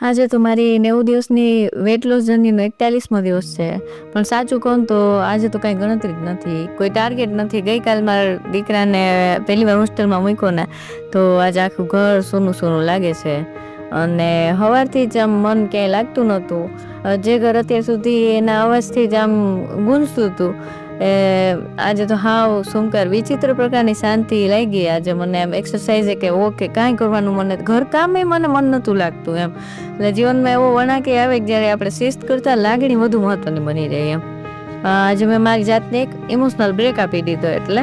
આજે તો મારી 90 દિવસની વેટ લોસ જર્નીનો 41મો દિવસ છે. પણ સાચું કહું તો આજે તો કાંઈ ગણતરી જ નથી, કોઈ ટાર્ગેટ નથી. ગઈકાલ મારા દીકરાને પહેલી વાર હોસ્ટેલમાં મૂક્યો ને તો આજે આખું ઘર સૂનું સૂનું લાગે છે. અને સવારથી જ આમ મન ક્યાંય લાગતું નહોતું. જે ઘર અત્યાર સુધી એના અવાજથી જ આમ ગૂંજતું હતું આજે તો હાવ સુમકાર વિચિત્ર પ્રકારની શાંતિ લાગી. આજે મને એમ એક્સરસાઇઝ કે ઓકે કાંઈ કરવાનું મને ઘરકામે મને મન નહોતું લાગતું એમ. એટલે જીવનમાં એવો વળાંકે આવે કે જ્યારે આપણે શિસ્ત કરતાં લાગણી વધુ મહત્વની બની રહી એમ. આજે મેં મારી જાતને એક ઇમોશનલ બ્રેક આપી દીધો. એટલે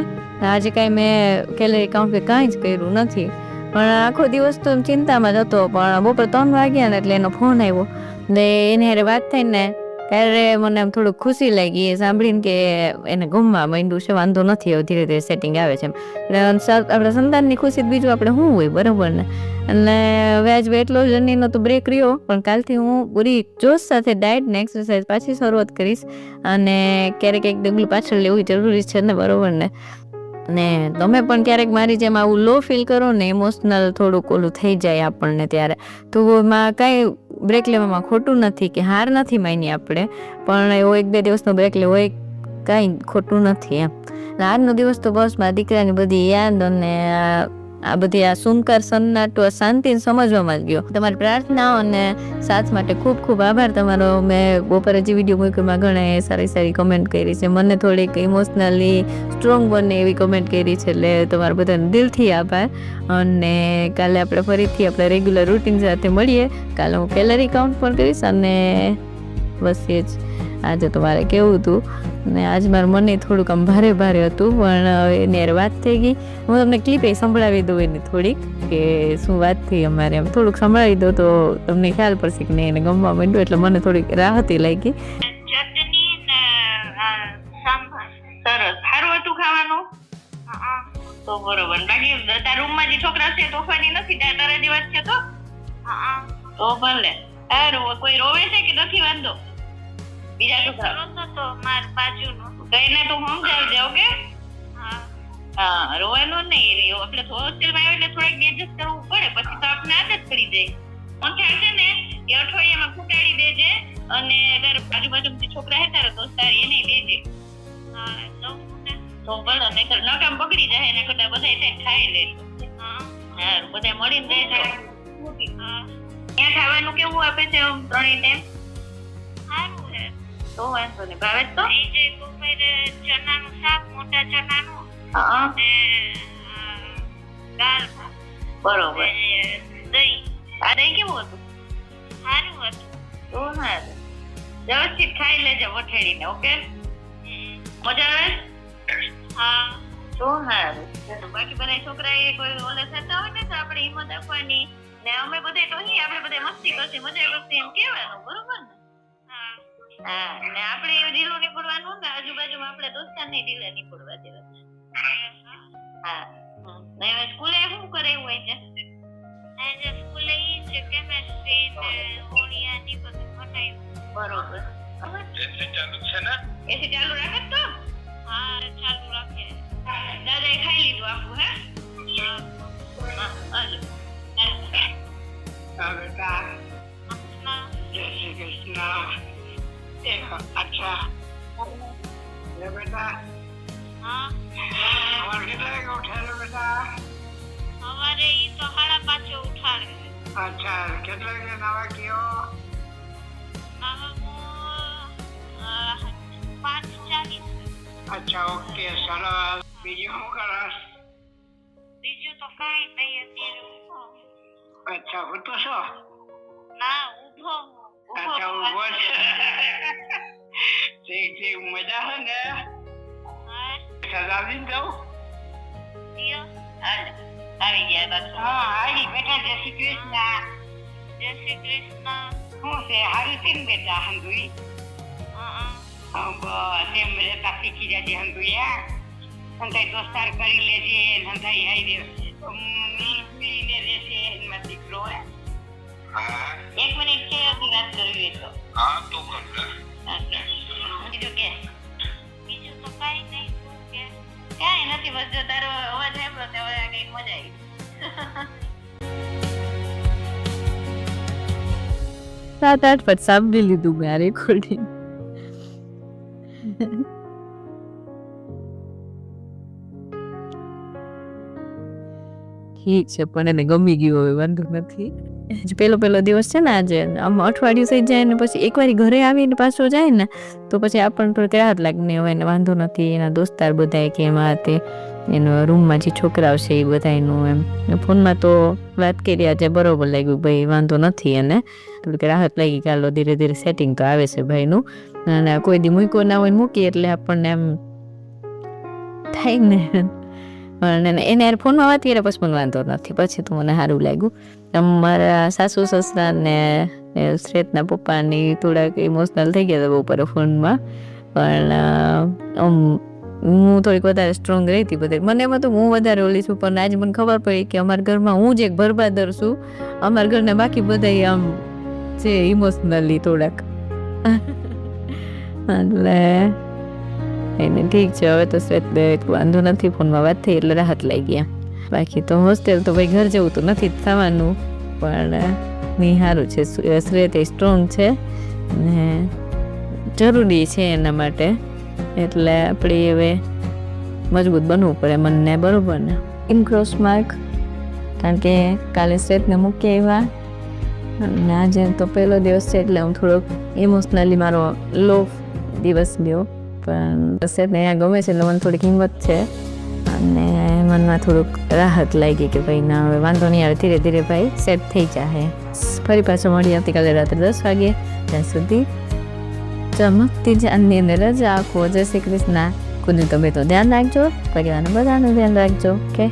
આજે કાંઈ મેં કેલરી કાઉન્ટ કે કાંઈ જ કર્યું નથી. પણ આખો દિવસ તો ચિંતામાં જ હતો. પણ બપોર 3 વાગ્યા ને એટલે એનો ફોન આવ્યો ને એની હારે વાત થઈ ને ત્યારે મને આમ થોડુંક ખુશી લાગી એ સાંભળીને કે એને ગમવા માંડ્યું છે, વાંધો નથી, હવે ધીરે ધીરે સેટિંગ આવે છે એમ. એટલે આપણે સંતાનની ખુશી બીજું આપણે શું હોય, બરાબર ને. અને હવે આજ વેટ લોસ જર્નીનો તો બ્રેક રહ્યો, પણ કાલથી હું પૂરી જોશ સાથે ડાયટ ને એક્સરસાઇઝ પાછી શરૂઆત કરીશ. અને ક્યારેક એક ડગલું પાછળ લેવું જરૂરી છે ને, બરાબર ને. ને તમે પણ ક્યારેક મારી જેમ આવું લો ફીલ કરો ને, ઇમોશનલ થોડુંક ઓલું થઈ જાય આપણને ત્યારે, તો એમાં કાંઈ બ્રેક લેવામાં ખોટું નથી કે હાર નથી માની આપણે, પણ એવો 1-2 દિવસનો બ્રેક લેવો એ કાંઈ ખોટું નથી એમ. આજનો દિવસ તો બસ મારા દીકરાની બધી યાદ અને આ બધી આ સુમકાર સન્નાટો શાંતિને સમજવામાં જ ગયો. તમારી પ્રાર્થનાઓ અને સાથ માટે ખૂબ ખૂબ આભાર તમારો. મેં બપોરે જે વિડીયો મૂક્યોમાં ઘણા સારી સારી કમેન્ટ કરી છે, મને થોડીક ઇમોશનલી સ્ટ્રોંગ બને એવી કમેન્ટ કરી છે, એટલે તમારા બધાને દિલથી આભાર. અને કાલે આપણે ફરીથી આપણે રેગ્યુલર રૂટીન સાથે મળીએ. કાલે હું કેલરી કાઉન્ટ પણ કરીશ અને બસ એ જ આજે તો મારે કેવું હતું. ને આજ મારું મને થોડુંક આમ ભારે ભારે હતું, પણ એની યાર વાત થઈ ગઈ. હું તમને ક્લિપ સંભળાવી દઉં એની થોડીક, કે શું વાત થઈ અમારે, એમ થોડુંક સંભળાવી દઉં તો તમને ખ્યાલ પડશે કે નહીં એને ગમવા માંડ્યું. એટલે મને થોડીક રાહતી લાગી. ચટણી ને સાંભાર સરસ, સારું હતું ખાવાનું. તો બરોબર. બાકી તારા રૂમમાં જે છોકરા છે તોફાની નથી, તારા જેવા જ છે તો ભલે. સારું. કોઈ રોવે છે કે નથી વાંધો? બીજા છોકરા તો માર બાજુનો કઈને તો સમજાવી દે, ઓકે? હા, રોવાનું નહીં. આપણે હોસ્ટેલમાં આવે એટલે થોડીક એડજસ્ટ કરવું પડે, પછી તો આપણે આદત પડી જાય. મોંઠાળ છે ને એ અઠવાડિયામાં ફૂટાડી દેજે, અને તારા આજુબાજુ જે છોકરા છે તારા દોસ્તાર એને દેજે. તો ભલે, નહીતર નકામ બગડી જાય. એના કરતા બધા ખાઈ લે. હા, બધા મળીને જાય. ત્યાં ખાવાનું કેવું આપે છે 3 ટાઈમ? સારું છે તો વાંધો નહીં. ભાવે તો ચણાનું શાક, મોટા ચણાનું, અને દાળ ભાત. બરોબર. દહીં. આ દહીં કેવું હતું? સારું હતું. તો સારું. વ્યવસ્થિત ખાઈ લેજે વઠેડીને, ઓકે? મજા આવે? હા. તો સારું. બાકી બધા છોકરા એ કોઈ ઓલે થતા હોય ને તો આપણે હિંમત આપવાની, ને અમે બધા તો અહીં આપણે બધા મસ્તી કરશે, મજા કરશે એમ કહેવાનું, બરોબર ને? હા, ને આપણે એવું ઢીલું નહીં પડવાનું ને આજુબાજુમાં આપણે દોસ્તારને ઢીલા નહીં પડવા દેવા. હા. ને હવે સ્કૂલે શું કરાયું હોય છે? આજે સ્કૂલે ઈ છે કેમેસ્ટ્રી ને ઓળિયાની બધું ભણાવ્યું. બરોબર. એસી ચાલુ છે ને? એસી ચાલુ રાખે તો? હા, ચાલુ રાખે. દાદાએ ખાઈ લીધું આખું, હે? હા. હાલો. બેટા. જય શ્રી કૃષ્ણ. अच्छा ये बेटा हाँ हमारे कितने बजे उठाए बेटा? हमारे ये तो 5:30 उठाए. अच्छा कितने बजे नावा कियो? नावा को 5:40. अच्छा ओके सरस. બીજું શું કરસ? બીજું તો કાઈ નહીં અત્યારે. અચ્છા હું તો છો? ના ઊભો. अच्छा ऊपर ठीक मजा है ने? सजावी जाओ दियो. આવી ગયા બસ. હા આવી બેટા. જય શ્રી કૃષ્ણ. જય શ્રી કૃષ્ણ. હું છે હારી સિંહ બેટા હંદુઈ? હા બસ એમ રેતા શીખી જાજે હંદુયા. હંધાઈ દોસ્તાર કરી લેજે, હંધાઈ આવી મિલીને રહેશે એમાં દીકરો. એક મિનિટ છે, હજી વાત કરવી તો. હા તો કર લે. બીજું કે? બીજું તો કાઈ નહીં. કે કાઈ નથી, બસ જો તારો અવાજ આવ્યો તો હવે કઈક મજા આવી. 7-8 પર સાંભળી લીધું મેં આ રેકોર્ડિંગ. ઠીક છે, પણ એને ગમી ગયું, હવે વાંધો નથી. પેલો દિવસ છે ને આજે, આમ અઠવાડિયું થઈ જાય ને પછી એકવાર ઘરે આવીને પાછો જાય ને તો પછી આપણને થોડીક રાહત લાગે ને હવે એને વાંધો નથી. એના દોસ્તાર બધા કે એમાં તે એનો રૂમમાં જે છોકરાઓ છે એ બધાનું એમ ફોનમાં તો વાત કરી આજે બરોબર લાગ્યું, ભાઈ વાંધો નથી. એને થોડીક રાહત લાગી કે હાલો ધીરે ધીરે સેટિંગ તો આવે છે ભાઈનું. અને કોઈ દી મૂક્યો ના હોય મૂકીએ એટલે આપણને એમ થાય ને. અને એને યાર ફોનમાં વાત કરીએ પછી મને વાંધો નથી, પછી તો મને સારું લાગ્યું. મારા સાસુ સસરા ને શ્રેતના પપ્પાની થોડાક ઇમોશનલ થઈ ગયા હતા બપોરે ફોનમાં, પણ હું થોડીક વધારે સ્ટ્રોંગ રહી હતી બધે. મને એમાં તો હું વધારે ઓલી છું, પણ આજે મને ખબર પડી કે અમારા ઘરમાં હું જ એક બરબાદર છું, અમારા ઘરના બાકી બધા આમ છે ઇમોશનલી થોડાક. એટલે એને ઠીક છે, હવે તો શ્વેત વાંધો નથી, ફોનમાં વાત થઈ એટલે રાહત લાગી ગયા. બાકી તો હોસ્ટેલ તો ભાઈ ઘર જેવું તો નથી જ થવાનું, પણ ની સારું છે. શ્વેત એ સ્ટ્રોંગ છે ને જરૂરી છે એના માટે, એટલે આપણે હવે મજબૂત બનવું પડે મનને, બરોબર ને. ઇનક્રોસ માર્ક, કારણ કે કાલે શ્વેતને મૂકી આવ્યા અને આજે તો પહેલો દિવસ છે એટલે હું થોડોક ઇમોશનલી મારો લો દિવસ લ્યો, પણ શ્વેતને અહીંયા ગમે છે એટલે મને થોડીક હિંમત છે અને મનમાં થોડુંક રાહત લાગી કે ભાઈ ના હવે વાંધો નહીં આવે, ધીરે ધીરે ભાઈ સેટ થઈ જાય. ફરી પાછો મળી આવતીકાલે રાત્રે 10 વાગે. ત્યાં સુધી ચમકતી ચાંદની અંદર રજા આપો. જય શ્રી કૃષ્ણ. ખુદની તબિયતનું ધ્યાન રાખજો, પરિવારનું બધાનું ધ્યાન રાખજો. ઓકે.